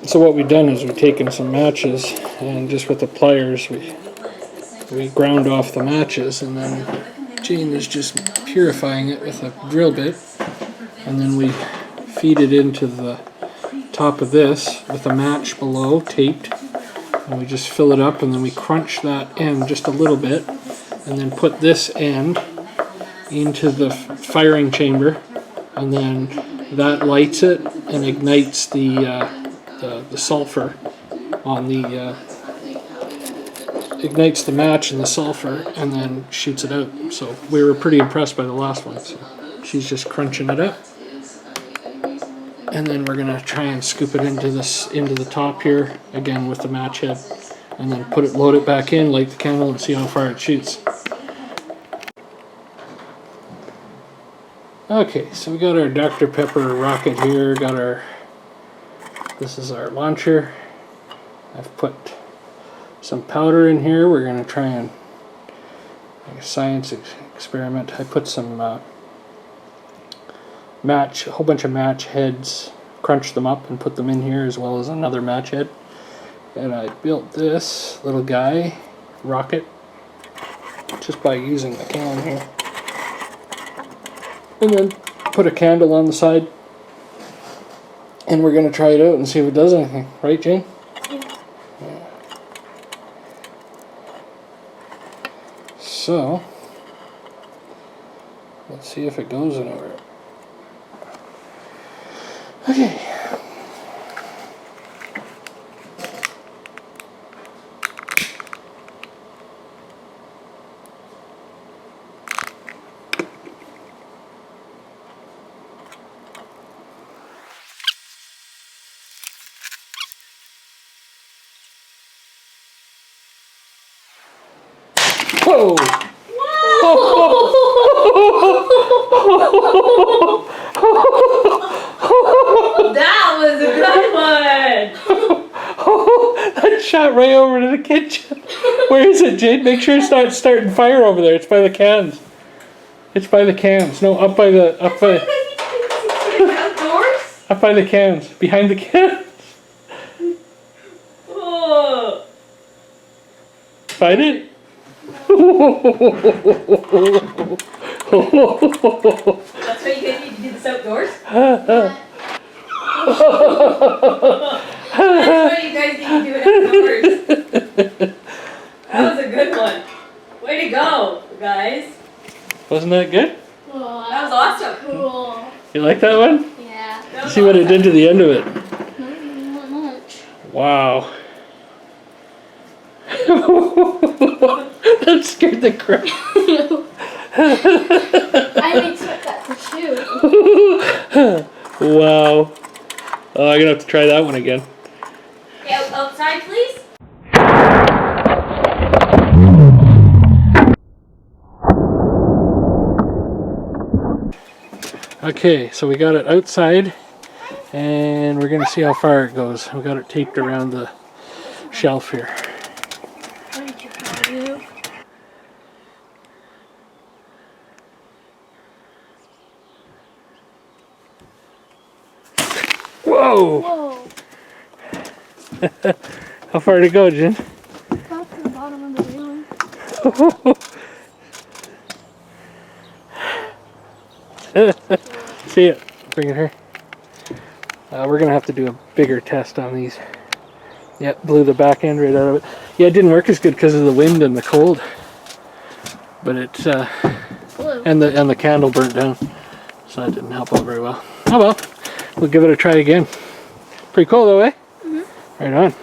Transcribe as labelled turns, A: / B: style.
A: So what we've done is we've taken some matches and just with the pliers we ground off the matches, and then Jane is just purifying it with a drill bit, and then we feed it into the top of this with a match below taped, and we just fill it up, and then we crunch that end just a little bit, and then put this end into the firing chamber, and then that lights it and ignites the sulfur on the ignites the match and the sulfur, and then shoots it out. So we were pretty impressed by the last one. So she's just crunching it up, and then we're gonna try and scoop it into the top here again with the match head, and then load it back in, light the candle, and see how far it shoots. Okay, so we got our Dr. Pepper rocket here. This is our launcher. I've put some powder in here. We're going to try and make a science experiment. I put some a whole bunch of match heads, crunched them up and put them in here, as well as another match head. And I built this little guy, rocket, just by using the can here. And then put a candle on the side. And we're going to try it out and see if it does anything. Right, Jane? Yeah. So, let's see if it goes anywhere. Okay. Whoa!
B: That was a good one!
A: That shot right over to the kitchen. Where is it, Jade? Make sure it's not starting fire over there. It's by the cans. It's by the cans. No, up by the
B: outdoors?
A: Up by the cans. Behind the cans.
B: Oh.
A: Find it?
B: That's why you guys need to do this outdoors? That's why you guys need to do it outdoors. That was a good one. Way to go, guys.
A: Wasn't that good?
C: Cool.
B: That was awesome.
C: Cool.
A: You like that one?
C: Yeah.
B: That was
A: See what it did to the end of it.
C: Not much.
A: Wow. That scared the crap.
C: I didn't expect that to shoot.
A: Wow. Oh, I'm gonna have to try that one again.
B: Okay, outside, please.
A: Okay, so we got it outside, and we're gonna see how far it goes. We got it taped around the shelf here.
C: What did you do?
A: Whoa!
C: Whoa.
A: How far did it go, Jen?
C: Got to the bottom of the balloon.
A: See it? Bring it here. We're gonna have to do a bigger test on these. Yep, blew the back end right out of it. Yeah, it didn't work as good because of the wind and the cold. But it's and the candle burnt down, so that didn't help out very well. Oh well, we'll give it a try again. Pretty cool though, eh? Mm-hmm. Right on.